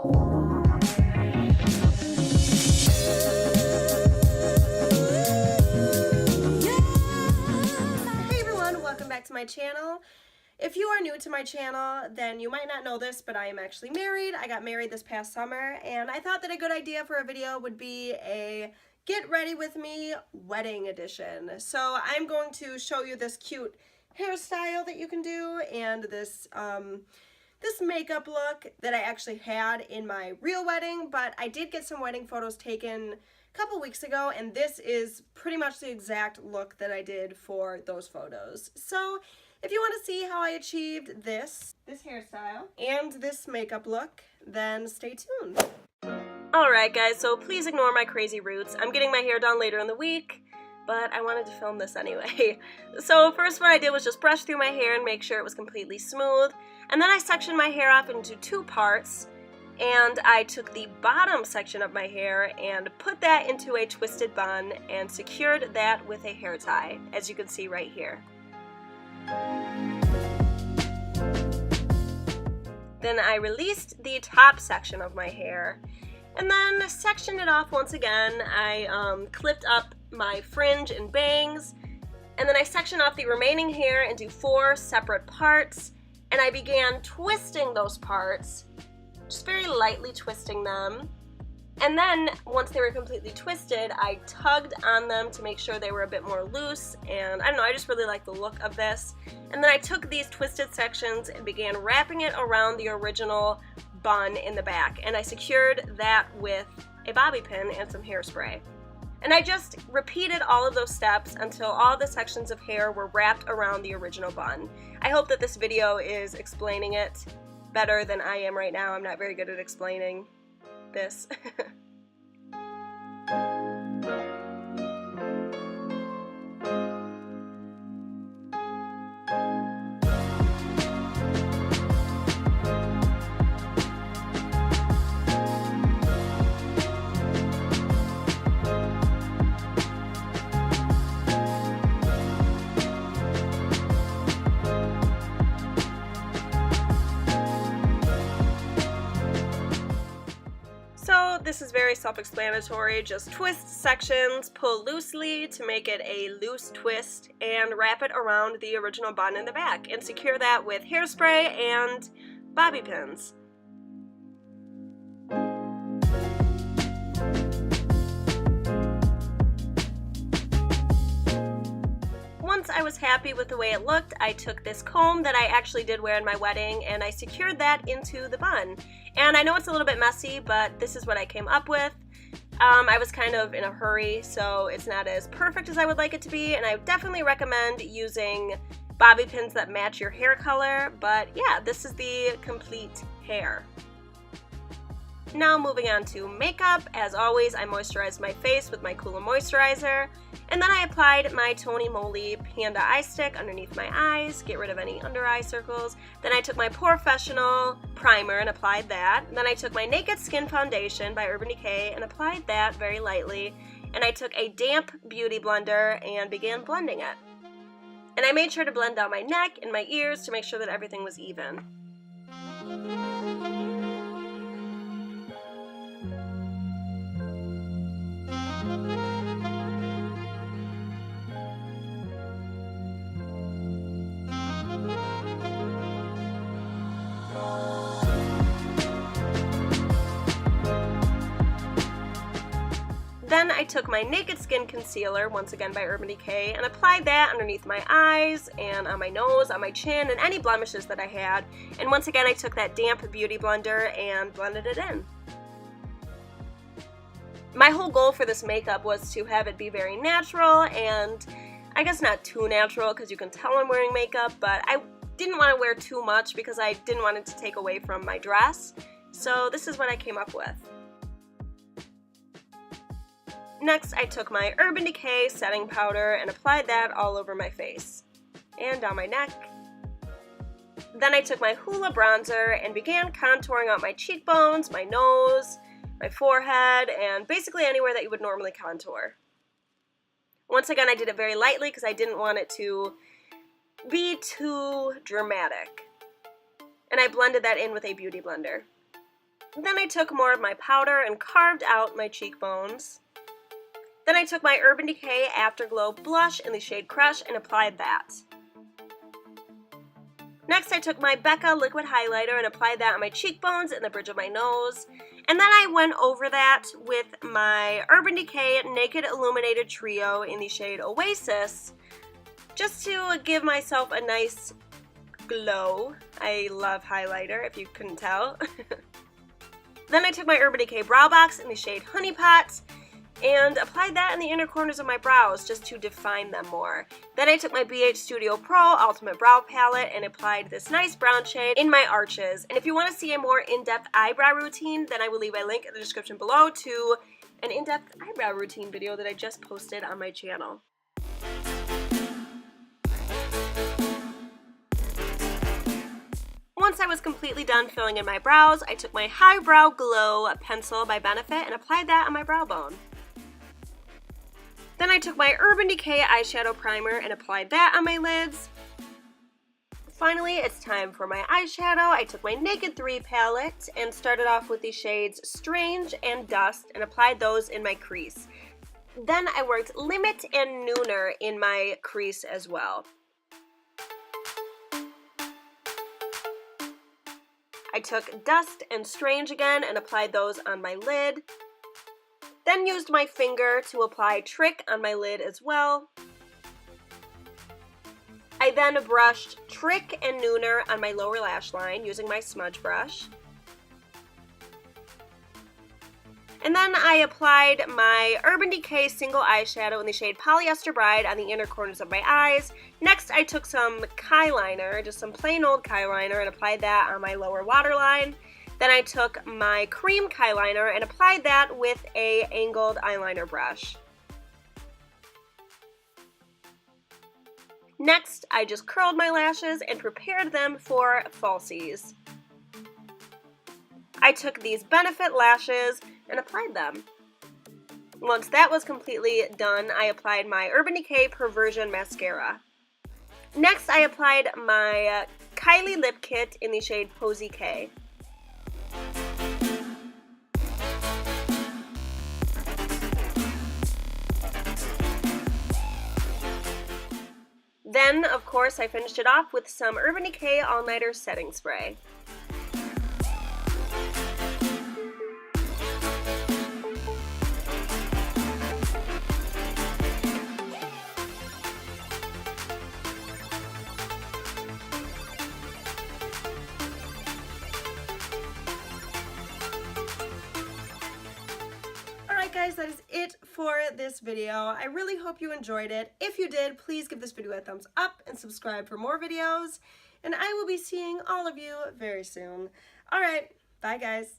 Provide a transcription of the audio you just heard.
To my channel. If you are new to my channel, then you might not know this, but I am actually married. I got married this past summer, and I thought that a good idea for a video would be a get ready with me wedding edition. So I'm going to show you this cute hairstyle that you can do and this this makeup look that I actually had in my real wedding, but I did get some wedding photos taken a couple weeks ago, and this is pretty much the exact look that I did for those photos. So if you want to see how I achieved this hairstyle and this makeup look, then stay tuned. Alright guys, so please ignore my crazy roots. I'm getting my hair done later in the week, but I wanted to film this anyway. So first what I did was just brush through my hair and make sure it was completely smooth. And then I sectioned my hair off into two parts, and I took the bottom section of my hair and put that into a twisted bun and secured that with a hair tie, as you can see right here. Then I released the top section of my hair and then sectioned it off once again. I clipped up my fringe and bangs, and then I sectioned off the remaining hair into 4 separate parts, and I began twisting those parts, just very lightly twisting them. And then, once they were completely twisted, I tugged on them to make sure they were a bit more loose, and I don't know, I just really like the look of this. And then I took these twisted sections and began wrapping it around the original bun in the back, and I secured that with a bobby pin and some hairspray. And I just repeated all of those steps until all the sections of hair were wrapped around the original bun. I hope that this video is explaining it better than I am right now. I'm not very good at explaining this. So this is very self-explanatory. Just twist sections, pull loosely to make it a loose twist, and wrap it around the original bun in the back, and secure that with hairspray and bobby pins. Once I was happy with the way it looked, I took this comb that I actually did wear in my wedding and I secured that into the bun. And I know it's a little bit messy, but this is what I came up with. I was kind of in a hurry, so it's not as perfect as I would like it to be, and I definitely recommend using bobby pins that match your hair color, but yeah, this is the complete hair. Now moving on to makeup. As always, I moisturized my face with my Cooler moisturizer, and then I applied my Tony Moly Panda eye stick underneath my eyes, get rid of any under eye circles. Then I took my Professional primer and applied that. Then I took my Naked Skin foundation by Urban Decay and applied that very lightly. And I took a damp beauty blender and began blending it. And I made sure to blend out my neck and my ears to make sure that everything was even. Then I took my Naked Skin concealer, once again by Urban Decay, and applied that underneath my eyes and on my nose, on my chin, and any blemishes that I had. And once again, I took that damp beauty blender and blended it in. My whole goal for this makeup was to have it be very natural, and I guess not too natural because you can tell I'm wearing makeup, but I didn't want to wear too much because I didn't want it to take away from my dress. So this is what I came up with. Next, I took my Urban Decay setting powder and applied that all over my face and down my neck. Then I took my Hoola bronzer and began contouring out my cheekbones, my nose, my forehead, and basically anywhere that you would normally contour. Once again, I did it very lightly because I didn't want it to be too dramatic. And I blended that in with a beauty blender. Then I took more of my powder and carved out my cheekbones. Then I took my Urban Decay Afterglow blush in the shade Crush and applied that. Next, I took my Becca liquid highlighter and applied that on my cheekbones and the bridge of my nose. And then I went over that with my Urban Decay Naked Illuminated Trio in the shade Oasis, just to give myself a nice glow. I love highlighter, if you couldn't tell. Then I took my Urban Decay Brow Box in the shade Honey Pot and applied that in the inner corners of my brows just to define them more. Then I took my BH Studio Pro Ultimate Brow Palette and applied this nice brown shade in my arches. And if you want to see a more in-depth eyebrow routine, then I will leave a link in the description below to an in-depth eyebrow routine video that I just posted on my channel. Once I was completely done filling in my brows, I took my Highbrow Glow pencil by Benefit and applied that on my brow bone. Then I took my Urban Decay eyeshadow primer and applied that on my lids. Finally, it's time for my eyeshadow. I took my Naked 3 palette and started off with the shades Strange and Dust and applied those in my crease. Then I worked Limit and Nooner in my crease as well. I took Dust and Strange again and applied those on my lid. Then used my finger to apply Trick on my lid as well. I then brushed Trick and Nooner on my lower lash line using my smudge brush. And then I applied my Urban Decay single eyeshadow in the shade Polyester Bride on the inner corners of my eyes. Next, I took some Kyliner, just some plain old Kyliner, and applied that on my lower waterline. Then I took my cream Kyliner and applied that with a angled eyeliner brush. Next, I just curled my lashes and prepared them for falsies. I took these Benefit lashes and applied them. Once that was completely done, I applied my Urban Decay Perversion Mascara. Next, I applied my Kylie Lip Kit in the shade Posy K. Then, of course, I finished it off with some Urban Decay All Nighter Setting Spray. Alright guys, that is it for this video. I really hope you enjoyed it. If you did, please give this video a thumbs up and subscribe for more videos. And I will be seeing all of you very soon. Alright, bye guys.